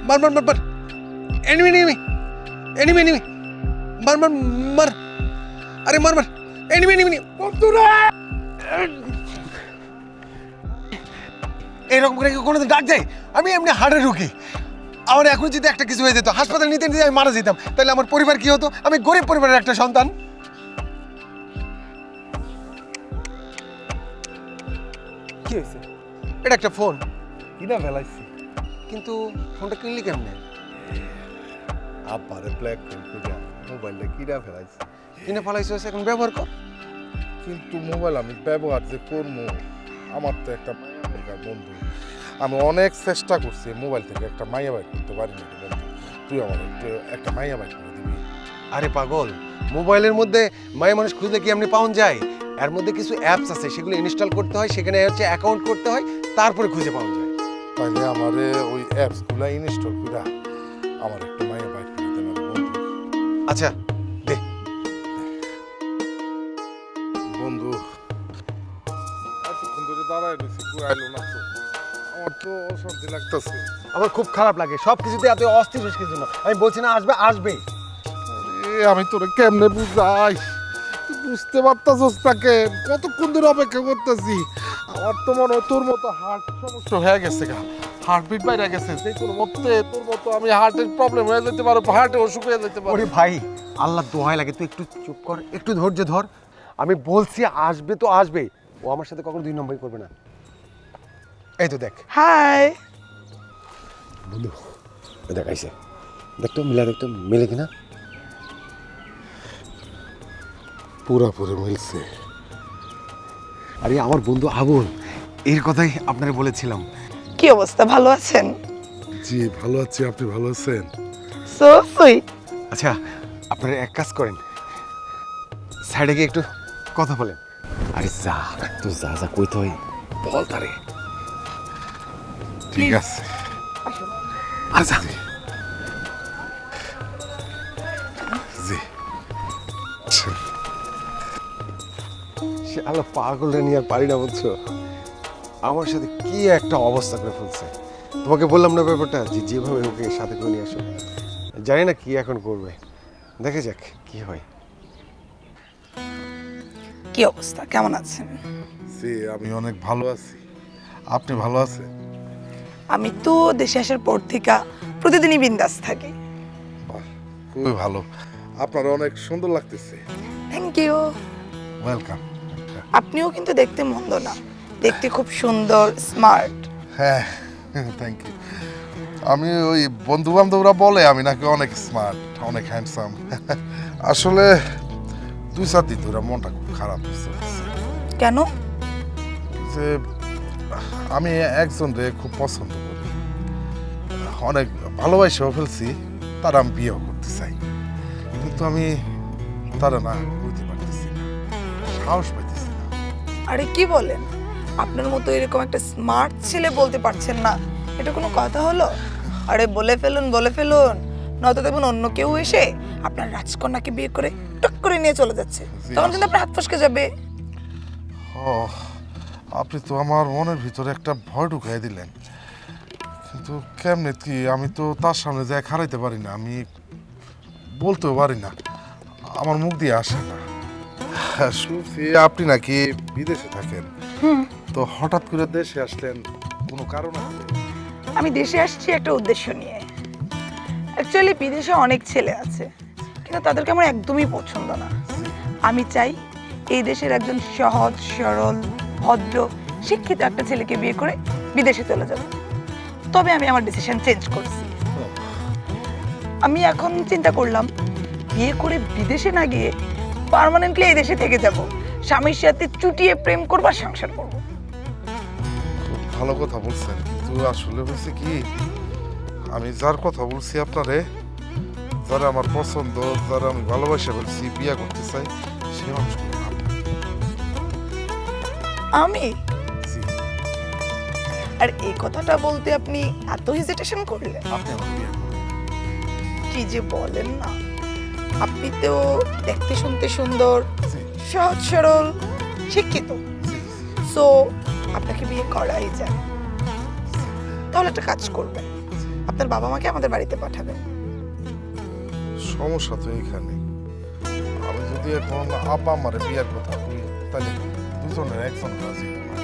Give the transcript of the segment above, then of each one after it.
মার মার মার মার এনিমি এনিমি এনিমি এনিমি মার মার মার আরে মার মার এনিমি এনিমি বন্ধুরা এরকম করে কি কোনোদিন ডাক যায়? আমি এমনি হাড়ে রুগী, আমার এখন যদি একটা কিছু হয়ে যেত, হাসপাতাল নিতে নিতে আমি মারা যেতাম, তাহলে আমার পরিবার কি হতো? আমি গরিব পরিবারের একটা সন্তান। কি হয়েছে? এটা একটা ফোন, কিনা ফেলাইছি। কিন্তু ফোনটা কিনলি কেমনে? আব্বারে ব্ল্যাক মেল করে মোবাইলটা কিনা ফেলাইছি। কিনে ফেলাইছো, এখন ব্যবহার কর। কিন্তু মোবাইল আমি ব্যবহার যে করবো, আমার তো একটা দরকার বন্ধু। আমি অনেক চেষ্টা করছি মোবাইল থেকে একটা মাইয়া বাইক করতে পারিনি বন্ধু। তুই আমার একটা মাইয়া বাইক করে দিবি? আরে পাগল, মোবাইলের মধ্যে মায়া মানুষ খুঁজলে কি এমনি পাওয়া যায়? এর মধ্যে কিছু অ্যাপস আছে, সেগুলো ইনস্টল করতে হয়, সেখানে হচ্ছে অ্যাকাউন্ট করতে হয়, তারপরে খুঁজে পাওয়া যায়। তাইলে আমারে ওই অ্যাপসগুলো ইনস্টল করে আমার একটা মাইয়া বাইক করে দেন বন্ধু। আচ্ছা দে। বন্ধু এতক্ষণ ধরে দাঁড়ায় রয়েছি, ঘুরাইলো না তো, আমার তো অশান্তি লাগতেছে। আমার খুব খারাপ লাগে, সব কিছুতে এত অস্থির হচ্ছে কিছু না। আমি বলছি না আসবে, আসবে। আমি তোরে কেমনে বুঝাই, তুই বুঝতে পারতাছিস তাকে? কতক্ষণ ধরে অপেক্ষা করতেছি। আমার তো মনে হয় তোর মতো হার্ট সমস্যা হয়ে গেছে গা, হার্টবিট বাইরে গেছে। যে কোনো মতে তোর মতো আমি হার্টের প্রবলেম হয়ে যেতে পারো, হার্টে অসুখ হয়ে যেতে পারো। ওরে ভাই, আল্লাহ দোহাই লাগে, তুই একটু চুপ কর, একটু ধৈর্য ধর। আমি বলছি আসবে তো আসবে, ও আমার সাথে কখনো দুই নম্বরই করবে না। এই তো দেখ। হাই। বন্ধু দেখাইছে, দেখতো মিলা, দেখতো মিলে কিনা। পুরাপুরি মিলছে। আরে আমার বন্ধু আবুল, এর কথাই আপনারে বলেছিলাম। কি অবস্থা, ভালো আছেন? জি ভালো আছি, আপনি ভালো আছেন? So sweet. আচ্ছা আপনারা এক কাজ করেন, সাইডে গিয়ে একটু কথা বলেন। আরে যা, তুই যা যা কইতে হয় বল তারে। ঠিক আছে। আচ্ছা জি সে আল্লাহ পাগলরে নিয়ে আর পারি না, বুঝছো? আমার সাথে কি একটা অবস্থা করে ফেলছে। তোমাকে বললাম না ব্যাপারটা, যে যেভাবে ওকে সাথে করে নিয়ে আসো। জানি না কি এখন করবে, দেখে যাক কি হয়। কি অবস্থা, কেমন আছেন? জি আমি অনেক ভালো আছি, আপনি ভালো আছেন? আমি তো দেশে আসার পর থেকে প্রতিদিনই বিন্দাস থাকি। বাহ, খুবই ভালো, আপনার অনেক সুন্দর লাগতেছে। Thank you. ওয়েলকাম। আপনিও কিন্তু দেখতে মন্দ না, দেখতে খুব সুন্দর, স্মার্ট। হ্যাঁ থ্যাংক ইউ। আমি ওই বন্ধু বান্ধবরা বলে আমি নাকি অনেক স্মার্ট, অনেক হ্যান্ডসাম। আসলে 2-4 দিন ধরে মনটা খুব খারাপ হচ্ছে। কেন? যে আমি একজনকে খুব পছন্দ করি, অনেক ভালোবাসাও ফেলছি, তার আমি বিয়েও করতে চাই, কিন্তু আমি তারা না বুঝতে পারতেছি না, সাহস পাইতেছি না। আরে কি বলেন, আপনার মতো এরকম একটা স্মার্ট ছেলে বলতে পারছেন না, এটা কোনো কথা হলো? আরে বলে ফেলুন, বলে ফেলুন, নয়তো দেখুন অন্য কেউ এসে আপনার রাজকন্যাকে বিয়ে করে টক করে নিয়ে চলে যাচ্ছে, তখন কিন্তু আপনার হাত ফসকে যাবে। ও, আপনি তো আমার মনের ভিতরে একটা ভয় ঢুকাই দিলেন, কিন্তু কেমনে কি? আমি তো তার সামনে যাই খারাইতে পারি না, আমি বলতেও পারি না, আমার মুখ দিয়ে আসে না। শুনছি আপনি নাকি বিদেশে থাকেন, তো হঠাৎ করে দেশে আসলেন, কোনো কারণ আছে? আমি দেশে আসছি একটা উদ্দেশ্য নিয়ে। অ্যাকচুয়ালি বিদেশে অনেক ছেলে আছে, কিন্তু তাদেরকে আমার একদমই পছন্দ না। আমি চাই এই দেশের একজন সহজ সরল ভদ্র শিক্ষিত একটা ছেলেকে বিয়ে করে বিদেশে চলে যাব। তবে আমি আমার ডিসিশন চেঞ্জ করছি। আমি এখন চিন্তা করলাম, বিয়ে করে বিদেশে না গিয়ে পার্মানেন্টলি এই দেশে থেকে যাব, স্বামীর সাথে চুটিয়ে প্রেম করব আর সংসার করব। খুব ভালো কথা বলছেন, কিন্তু আসলে হয়েছে কি, আমি যার কথা বলছি আপনারে, যারা আমার পছন্দ, যারা আমি ভালোবাসা বলছি বিয়ে করতে চাই, সে মানুষগুলো না। আমি জি, আর এই কথাটা বলতে আপনি এত হেজিটেশন করলেন? আপনি আমার বিয়ে করবেন। কি যে বলেন না, আপনি তো দেখতে শুনতে সুন্দর, জি, সহজ সরল, শিক্ষিত, জি, সো আপনাকে বিয়ে করাই যায়। তাহলে একটা কাজ করবেন, আপনার বাবা মাকে আমাদের বাড়িতে পাঠাবেন। সমস্যা তো এইখানে, আমি যদি এখন আব্বা আমারে বিয়ের কথা কই তাহলে দুজনের একজন রাজি হবে না।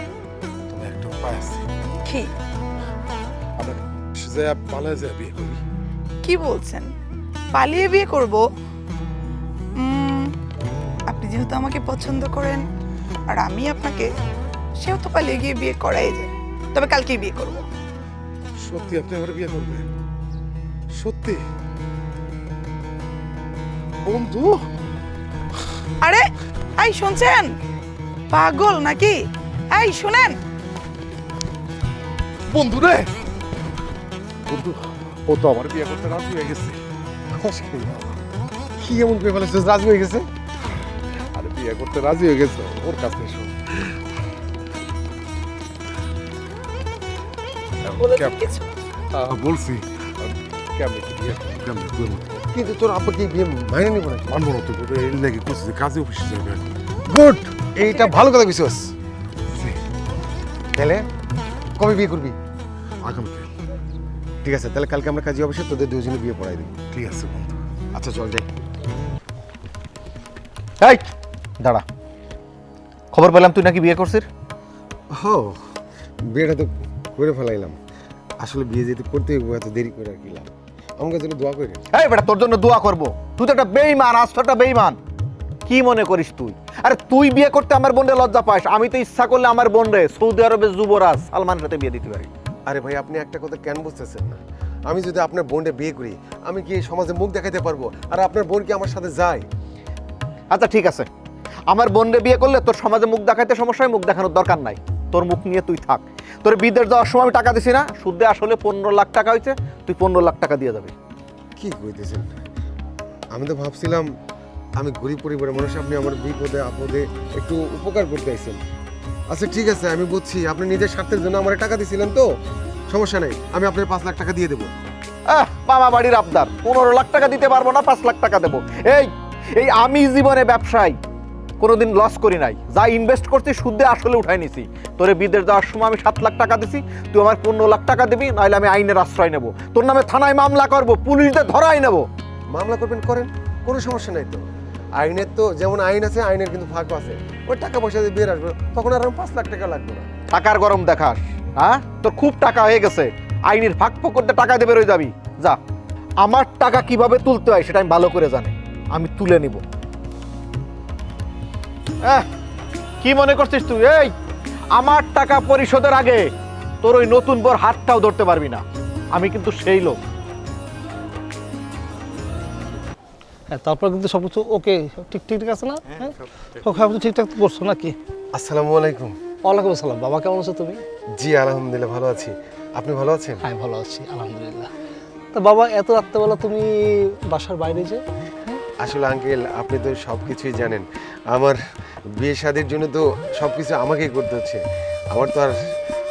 তবে একটা উপায় আছে, কি আমরা যে পালায় যায় বিয়ে করি। কি বলছেন? পালিয়ে বিয়ে করব? আপনি যেহেতু আমাকে পছন্দ করেন আর আমি আপনাকে, সেহেতু পালিয়ে গিয়ে বিয়ে করাই যায়। তবে কালকেই বিয়ে করব। সত্যি আপনি আমার বিয়ে করবেন? সত্যি বন্ধু? আরে এই শুনছেন? পাগল নাকি? এই শুনেন বন্ধু রে, বন্ধু ও তো আমার বিয়ে করতে রাজি হয়ে গেছে। কি এমন করে ফেলেছিস, রাজি হয়ে গেছে? আরে বিয়ে করতে রাজি হয়ে গেছে, ওর কাছে এসো। বলেছেন কিছু? বলছি কেমন বিয়ে কেমন করবো, কিন্তু তোর আব্বা কি বিয়ে মাইনে নিব নাকি? মানবো না তো, এর লেগে করছি যে কাজে অফিসে যাবে এখন। গুড, এইটা ভালো কথা কইছস। তাহলে কবে বিয়ে করবি? আগামীকাল। ঠিক আছে, তাহলে কালকে আমরা কাজী অফিসে তোদের দুজনে বিয়ে পড়াই দিবি। ঠিক আছে বন্ধু। আচ্ছা চল যাই। এই দাঁড়া, খবর পেলাম তুই নাকি বিয়ে করছিস? হো, বিয়েটা তো করে ফেলাইলাম। আসলে বিয়ে যেতে করতে হইব, এত দেরি করে আর কি লাভ। আমার জন্য দোয়া করে। এই বেটা, তোর জন্য দোয়া করব? তুই তো একটা বেঈমান, আস্ত বেঈমান। কি মনে করিস তুই? আরে তুই বিয়ে করতে আমার বোনরে লজ্জা পাস, আমি তো ইচ্ছা করলে আমার বোনরে সৌদি আরবের যুবরাজ সালমানের সাথে বিয়ে দিতে পারি। আরে ভাই, আপনি একটা কথা কেন বুঝতেছেন না? আমি যদি আপনার বোনকে বিয়ে করি, আমি কি এই সমাজে মুখ দেখাতে পারবো? আর আপনার বোন কি আমার সাথে যায়? আচ্ছা ঠিক আছে, আমার বোনরে বিয়ে করলে তোর সমাজে মুখ দেখাইতে সমস্যা হয়, মুখ দেখানোর দরকার নাই। তোর মুখ নিয়ে তুই থাক। তোর বিদেশ যাওয়ার সময় আমি টাকা দিছি না, সুদে আসলে 15 লাখ টাকা হয়েছে, তুই 15 লাখ টাকা দিয়ে যাবি। কি কইতেছেন? আমি তো ভাবছিলাম আমি গরিব পরিবারের মানুষ, আপনি আমার বিপদে আপদে একটু উপকার করতে আইছেন। আচ্ছা ঠিক আছে, আমি বুঝছি আপনি নিজের স্বার্থের জন্য আমার টাকা দিছিলেন, তো সমস্যা নাই, আমি আপনার 5 লাখ টাকা দিয়ে দেবো। মামা বাড়ির আবদার, 15 লাখ টাকা দিতে পারবো না, 5 লাখ টাকা দেবো। এই এই আমি জীবনে ব্যবসায় কোনোদিন লস করি নাই, যা ইনভেস্ট করছি সুদে আসলে উঠাই নিছি। তোরে বিদেশ যাওয়ার সময় আমি 7 লাখ টাকা দিছি, তুই আমার 15 লাখ টাকা দিবি, নাহলে আমি আইনের আশ্রয় নেব, তোর নামে থানায় মামলা করব, পুলিশদের ধরাই নেব। মামলা করবেন করেন, কোনো সমস্যা নাই তো। আইনের তো যেমন আইন আছে, আইনের কিন্তু ফাঁকও আছে। ওই টাকা পয়সা দিয়ে বের আসবে, তখন আর আমার 5 লাখ টাকা লাগবে না। টাকার গরম দেখাস? হ্যাঁ, তোর খুব টাকা হয়ে গেছে, আইনের ফাঁক করতে টাকা দিয়ে বেরোয় যাবি। যা, আমার টাকা কিভাবে তুলতে হয় সেটা আমি ভালো করে জানি, আমি তুলে নিব। কি মনে করছিস তুই? এই আমার টাকা পরিশোধের আগে তোর ওই নতুন বর হাতটাও ধরতে পারবি না, আমি কিন্তু সেই লোক। হ্যাঁ, তারপর কিন্তু সব কিছু ওকে, ঠিক ঠিক ঠিক আছে না? হ্যাঁ, সব কিছু ঠিকঠাক তো করছো নাকি? আসসালামু আলাইকুম। ওয়ালাইকুম আসসালাম। বাবা কেমন আছো তুমি? জি আলহামদুলিল্লাহ ভালো আছি, আপনি ভালো আছেন? হ্যাঁ ভালো আছি আলহামদুলিল্লাহ। তা বাবা এত রাত্রেবেলা তুমি বাসার বাইরে যে? আসলে আঙ্কেল, আপনি তো সব কিছুই জানেন, আমার বিয়ে শাদির জন্য তো সব কিছু আমাকেই করতে হচ্ছে। আমার তো আর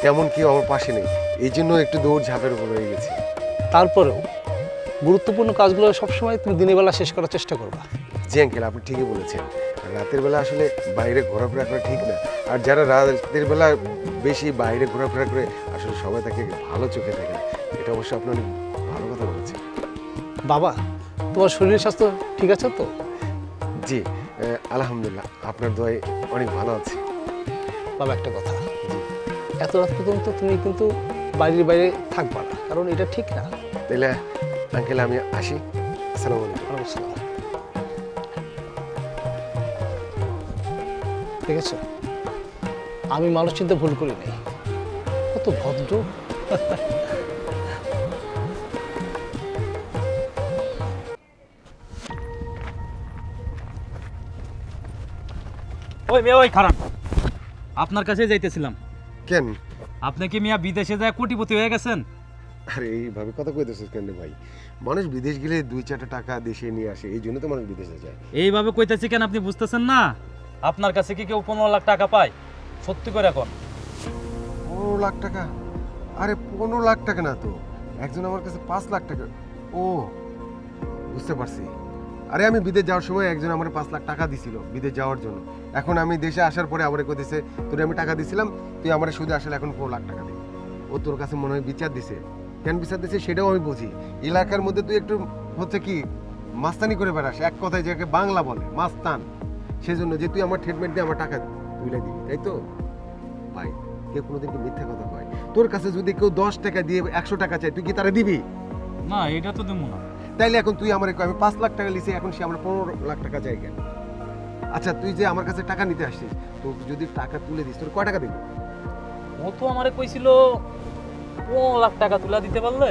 তেমন কেউ আমার পাশে নেই, এই জন্য একটু দৌড় ঝাঁপের উপর হয়ে গেছি। তারপরেও গুরুত্বপূর্ণ কাজগুলো সবসময় তুমি দিনের বেলা শেষ করার চেষ্টা করবা। জি আঙ্কেল, আপনি ঠিকই বলেছেন। রাতের বেলা আসলে বাইরে ঘোরাফেরা করা ঠিক না, আর যারা রাতের বেলা বেশি বাইরে ঘোরাফেরা করে আসলে সবাই তাকে ভালো চোখে দেখে না। এটা অবশ্য আপনি অনেক ভালো কথা বলেছেন। বাবা তোমার শরীরের স্বাস্থ্য ঠিক আছে তো? জি আলহামদুলিল্লাহ, আপনার দোয়ায় অনেক ভালো আছে। বাবা একটা কথা, এত রাত পর্যন্ত তুমি কিন্তু বাইরে বাইরে থাকবা না, কারণ এটা ঠিক না। তাহলে আঙ্কেল আমি আসি, আসসালামু আলাইকুম। ওয়ালাইকুম আসসালাম। ঠিক আছে, আমি মানুষ চিন্তা ভুল করি নাই, কত ভদ্র। ওই মেয়ে, ওই খারাপ, আপনার কাছে যাইতেছিলাম। কেন? আপনি কি মিয়া বিদেশে যায় কোটিপতি হয়ে গেছেন? আরে এইভাবে কথা কইতেছিস কেন রে ভাই? মানুষ বিদেশ গেলে 2-4টা টাকা দেশে নিয়ে আসে, এই জন্য তো মানুষ বিদেশে যায়। এইভাবে কইতেছি কেন, আপনি বুঝতেছেন না? আপনার কাছে কি কেউ 15 লাখ টাকা পায়? সত্যি করে এখন 15 লাখ টাকা? আরে 15 লাখ টাকা না তো, একজন আমার কাছে 5 লাখ টাকা। ও বুঝতে পারছি। আরে আমি বিদেশ যাওয়ার সময় একজন আমার 5 লাখ টাকা দিছিল বিদেশ যাওয়ার জন্য। এখন আমি দেশে আসার পরে আমারে কইতেছে তোরে আমি টাকা দিছিলাম, তুই আমারে শুধু আসলে এখন 4 লাখ টাকা দে। ও তোর কাছে মনে হয় বিচার দিছে, কেন বিচার দিচ্ছে সেটাও আমি বুঝি। এলাকার মধ্যে তুই একটু হচ্ছে কি মাস্তানি করে বেড়াস, এক কথায় যাকে বাংলা বলে মাস্তান, সেজন্য যে তুই আমার ট্রিটমেন্ট দিয়ে আমার টাকা তুলে দিবি, তাই তো? ভাই কেউ কোনোদিন কি মিথ্যা কথা কয়? তোর কাছে যদি কেউ 10 টাকা দিয়ে 100 টাকা চায়, তুই কি তারা দিবি? না এটা তো দেবো না। তাইলে এখন তুই আমার আমি 5 লাখ টাকা লিছি, এখন সে আমার 15 লাখ টাকা চাই কেন? আচ্ছা তুই যে আমার কাছে টাকা নিতে আসছিস, তো যদি টাকা তুলে দিস তোর কয় টাকা দিবি? ও তো আমারে কইছিল 15 লাখ টাকা তুলা দিতে পারলে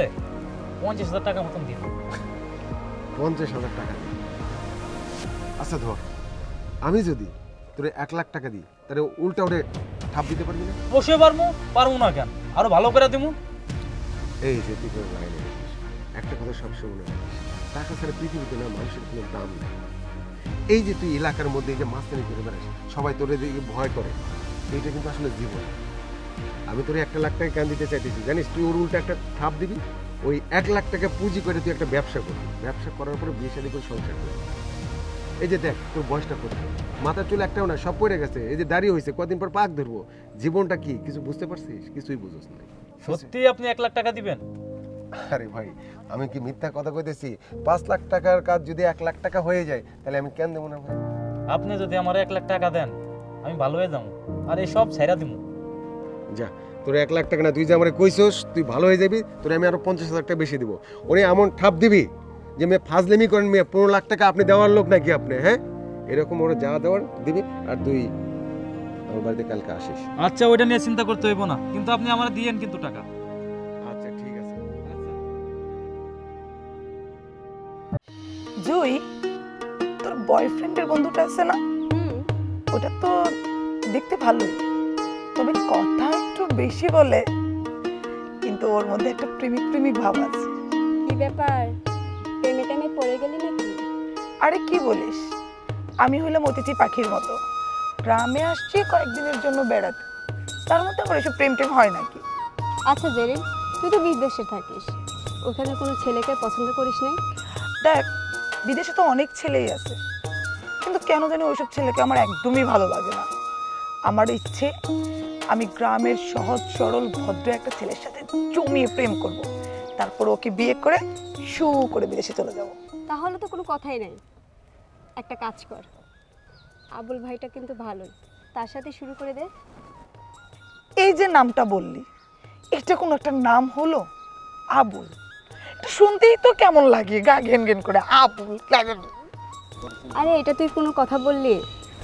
50,000 টাকা মতন দিন। 50,000 টাকা দিবি? আচ্ছা ধর আমি যদি তোর 1 লাখ টাকা দিই, তাহলে উল্টা ওরে ঠাপ দিতে পারবি না? বসে পারবো না কেন, আরো ভালো করে দিমু। এই যে তুই করে লাগাই নিয়েছিস, একটা কথা সবসময় মনে রাখিস, টাকা ছাড়া পৃথিবীতে না মানুষের কোনো দাম নেই। এই যে তুই এলাকার মধ্যে এই যে মাস্তানি করে বেড়াস, সবাই তোরে দেখে ভয় করে, এইটা কিন্তু আসলে জীবন। আমি তোরে 1 লাখ টাকা কেন দিতে চাইতেছি জানিস? তুই ওর উল্টা একটা ঠাপ দিবি, ওই 1 লাখ টাকা পুঁজি করে তুই একটা ব্যবসা করবি, ব্যবসা করার পরে বিয়ে শাদী করে সংসার করবি। এই যে দেখ তোর বয়সটা কত, মাথার চুল একটাও না, সব পড়ে গেছে, এই যে দাঁড়িয়ে হয়েছে, কদিন পর পাক ধরবো, জীবনটা কি কিছু বুঝতে পারছিস? কিছুই বুঝোস না। সত্যি আপনি 1 লাখ টাকা দিবেন? আরে ভাই আমি কি মিথ্যা কথা কইতেছি? 5 লাখ টাকার কাজ যদি 1 লাখ টাকা হয়ে যায়, তাহলে আমি কেন দেবো না ভাই? আপনি যদি আমার 1 লাখ টাকা দেন আমি ভালো হয়ে যাবো, আর এই সব ছাইরা দিমু। যা, তোর 1 লাখ টাকা না, তুই যে আমার কইছস তুই ভালো হয়ে যাবি, তোর আমি আরো 50,000 টাকা বেশি দিব। ওরে এমন ঠাপ দিবি যে মেয়ে ফাজলেমি করেন, মেয়ে 15 লাখ টাকা আপনি দেওয়ার লোক নাকি আপনি? হ্যাঁ এরকম ওরা যা দেওয়ার দিবি। আর তুই আমার বাড়িতে কালকে আসিস। আচ্ছা ওইটা নিয়ে চিন্তা করতে হইব না, কিন্তু আপনি আমার দিয়েন কিন্তু টাকা। আচ্ছা ঠিক আছে। জুই, তোর বয়ফ্রেন্ডের বন্ধুটা আছে না, ওটা তো দেখতে ভালোই, তবে কথা একটু বেশি বলে, কিন্তু ওর মধ্যে একটা প্রেমিক প্রেমিক ভাব আছে। কি ব্যাপার, প্রেমে টেমে পড়ে গেলি নাকি? আরে কি বলিস, আমি হইলাম অতিথি পাখির মতো, গ্রামে আসছি কয়েকদিনের জন্য বেড়াতে, তার মধ্যে আমার এসব প্রেম টেম হয় নাকি? আচ্ছা জেরিন, তুই তো বিদেশে থাকিস, ওখানে কোনো ছেলেকে পছন্দ করিস নাই? দেখ বিদেশে তো অনেক ছেলেই আছে, কিন্তু কেন জানি ওইসব ছেলেকে আমার একদমই ভালো লাগে না। আমার ইচ্ছে আমি গ্রামের সহজ সরল ভদ্র একটা ছেলের সাথে জমিয়ে প্রেম করব, তারপর ওকে বিয়ে করে শু করে বিদেশে চলে যাব। তাহলে তো কোনো কথাই নাই, একটা কাজ কর, আবুল ভাইটা কিন্তু ভালোই, তার সাথে শুরু করে দে। এই যে নামটা বললি, এটা কোনো একটা নাম হলো? আবুল, এটা শুনতেই তো কেমন লাগে, গা ঘেন ঘেন করে, আবুল। আরে এটা তুই কোনো কথা বললি?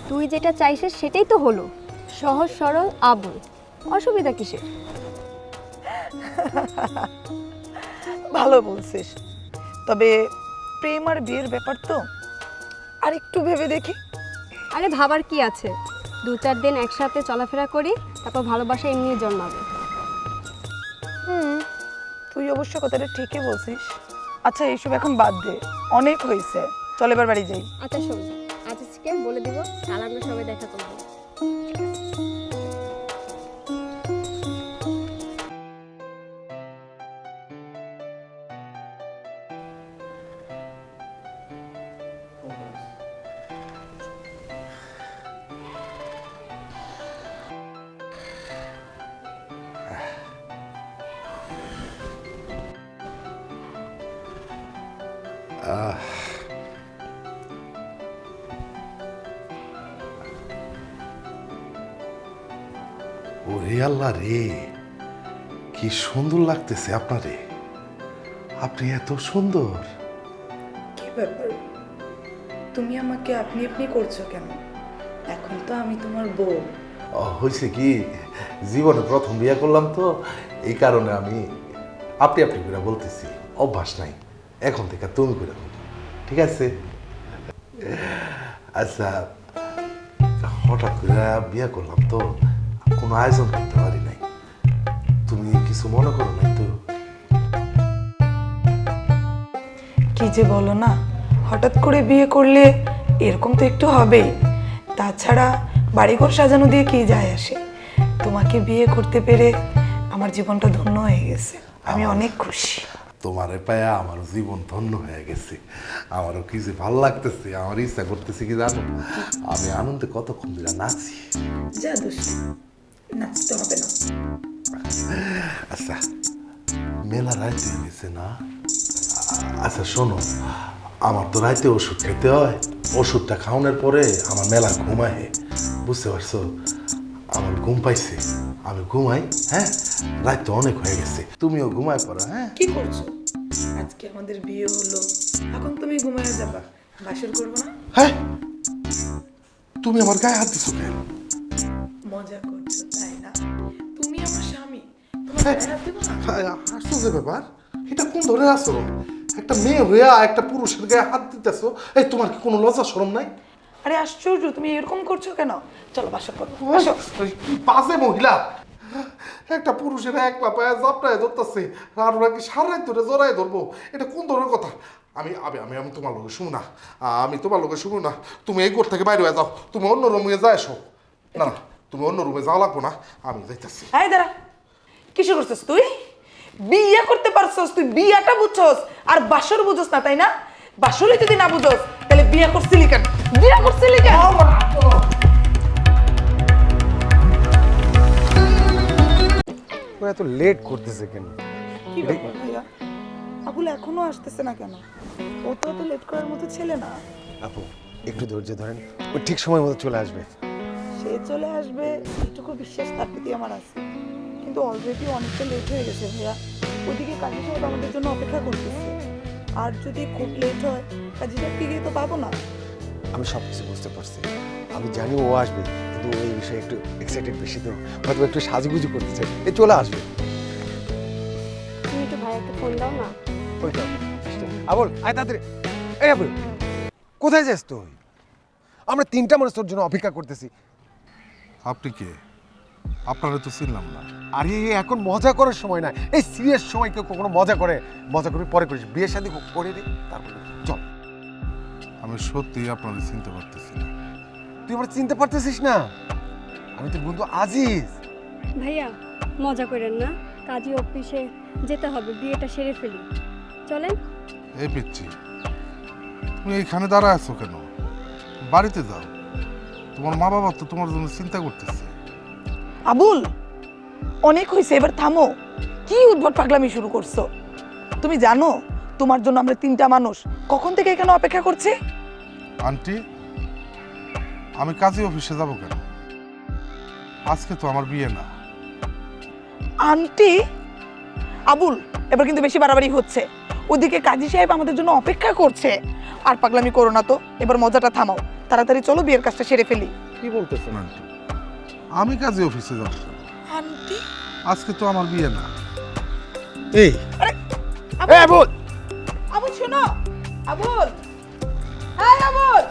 তুই যেটা চাইছিস সেটাই তো হলো, সহজ সরল আবুল, অসুবিধা কিসের? ভালো বলছিস, তবে প্রেম আর বিয়ের ব্যাপার তো, আর একটু ভেবে দেখি। আরে ভাবার কি আছে, 2-4 দিন একসাথে চলাফেরা করি, তারপর ভালোবাসা এমনি জন্মাবে। তুই অবশ্য কথাটা ঠিকই বলছিস। আচ্ছা এইসব এখন বাদ দে, অনেক হয়েছে, চল এবার বাড়ি যাই। আচ্ছা শোন, আজকে বলে দিব, কাল আমরা সবাই দেখা করবো। ওরে আল্লাহ রে, কি সুন্দর লাগতেছে আপনারে, আপনি এত সুন্দর। কি ব্যাপার, তুমি আমাকে আপনি আপনি করছো কেন? এখন তো আমি তোমার বউ। হয়েছে কি, জীবনে প্রথম বিয়ে করলাম তো, এই কারণে আমি আপনি আপনি করে বলতেছি, অভ্যাস নাই, এখন থেকে তুমি করে বলবো, ঠিক আছে? আচ্ছা হঠাৎ করে বিয়ে করলাম তো, কোনো আয়োজন করতে পারি নাই, তুমি কিছু মনে করো নাই তো? কি যে বলো না, হঠাৎ করে বিয়ে করলে এরকম তো একটু হবেই, তাছাড়া বাড়িঘর সাজানো দিয়ে কি যায় আসে। তোমাকে বিয়ে করতে পেরে আমার জীবনটা ধন্য হয়ে গেছে, আমি অনেক খুশি। তোমার পায়া আমার জীবন ধন্য হয়ে গেছে, আমারও কি যে ভালো লাগতেছে, আমার ইচ্ছা করতেছে কি জানো, আমি আনন্দে কতক্ষণ ধরে নাচি। যা দোষ, নাচতে হবে না। আচ্ছা মেলা রাইতে হয়ে গেছে না? আচ্ছা শোনো, আমার তো রাইতে ওষুধ খেতে হয়, ওষুধটা খাওয়ানোর পরে আমার মেলা ঘুমায়, বুঝতে পারছো? আমার ঘুম পাইছে, আমি ঘুমাই। হ্যাঁ, রাত তো অনেক হয়ে গেছে, তুমিও ঘুমায় পড়ো। হ্যাঁ, কি করছো? আজকে আমাদের বিয়ে হলো, এখন তুমি ঘুমিয়ে যাবা, বাসর করবো না? হ্যাঁ, তুমি আমার গায়ে হাত দিছো কেন? মজা করছো তাই না? তুমি আমার স্বামী, তোমার গায়ে হাত দেবো না? আশ্চর্য ব্যাপার, এটা কোন ধরনের আচরণ? একটা মেয়ে হইয়া একটা পুরুষের গায়ে হাত দিতেছো, এই তোমার কি কোনো লজ্জা শরম নাই? আরে আশ্চর্য, তুমি এরকম করছো কেন? চলো বাসর করবো, আসো। কি বাজে মহিলা! একটা পুরুষের একলা পায়ে জাপটায় ধরতেছে, আর ওরা কি সারা রাত ধরে জড়ায় ধরবো? এটা কোন ধরনের কথা? আমি আমি আমি আমি তোমার লোকে শুনো না, আমি তোমার লোকে শুনো না। তুমি এই ঘর থেকে বাইরে হয়ে যাও, তুমি অন্য রুমে যাই এসো। না না, তুমি অন্য রুমে যাওয়া লাগবো না, আমি যাইতেছি। এই দাঁড়া, কিসে করছিস তুই? বিয়ে করতে পারছস, তুই বিয়েটা বুঝছস আর বাসর বুঝছস না, তাই না? বাসরই যদি না বুঝছস তাহলে বিয়ে করছিলি কেন? বিয়ে করছিলি কেন? ও এত লেট করতেছে কেন? কি ব্যাপার ভাইয়া, আবুল এখনো আসতেছে না কেন? ও তো অত লেট করার মতো ছেলে না। আপু একটু ধৈর্য ধরেন, ও ঠিক সময় মতো চলে আসবে। সে চলে আসবে এটুকু বিশ্বাস তার প্রতি আমার আছে, কিন্তু অলরেডি অনেকটা লেট হয়ে গেছে ভাইয়া। ওদিকে কাজী সাহেব আমাদের জন্য অপেক্ষা করতেছে, আর যদি খুব লেট হয় কাজী সাহেবকে গিয়ে তো পাবো না। আমি সব কিছু বুঝতে পারছি, আমি জানি ও আসবে, কিন্তু ও এই বিষয়ে একটু এক্সাইটেড বেশি, তো হয়তো একটু সাজুগুজু করতে চাই, এ চলে আসবে। তুমি একটু ভাইয়াকে ফোন দাও না। ওই তো আবুল, আয় তাড়াতাড়ি। এই আবুল, কোথায় যাস তুই? আমরা 3টা মানুষ তোর জন্য অপেক্ষা করতেছি। আপনি কে? আপনারা তো চিনলাম না। আরে এখন মজা করার সময় না, এই সিরিয়াস সময় কেউ কখনো মজা করে? মজা করবি পরে করিস, বিয়ে শাদী করে দিই তারপরে চল। আমি সত্যি আপনাদের চিনতে পারতেছি না। তুই আমার চিনতে পারতেছিস না? আমি তোর বন্ধু আজিজ। ভাইয়া মজা করেন না, কাজী অফিসে যেতে হবে, বিয়েটা সেরে ফেলি, চলেন। এই পিচ্ছি, তুমি এইখানে দাঁড়ায় আছো কেন? বাড়িতে যাও, তোমার মা বাবা তো তোমার জন্য চিন্তা করতেছে। আবুল অনেক হয়েছে, এবার থামো। কি উদ্ভট পাগলামি শুরু করছো? তুমি জানো তোমার জন্য আমরা 3টা মানুষ কখন থেকে এখানে অপেক্ষা করছি? আন্টি, আমি কাজী অফিসে যাব কেন? আজকে তো আমার বিয়ে না। আন্টি? আবুল এবার কিন্তু বেশি বাড়াবাড়ি হচ্ছে, ওদিকে কাজী সাহেব আমাদের জন্য অপেক্ষা করছে। আর পাগলামি করো না তো, এবার মজাটা থামাও, তাড়াতাড়ি চলো বিয়ের কাজটা সেরে ফেলি। কি বলতেছেন আন্টি? আমি কাজী অফিসে যাব কেন? আন্টি? আজকে তো আমার বিয়ে না। এই আবুল, আবুল শোনো, আবুল, হ্যাঁ আবুল।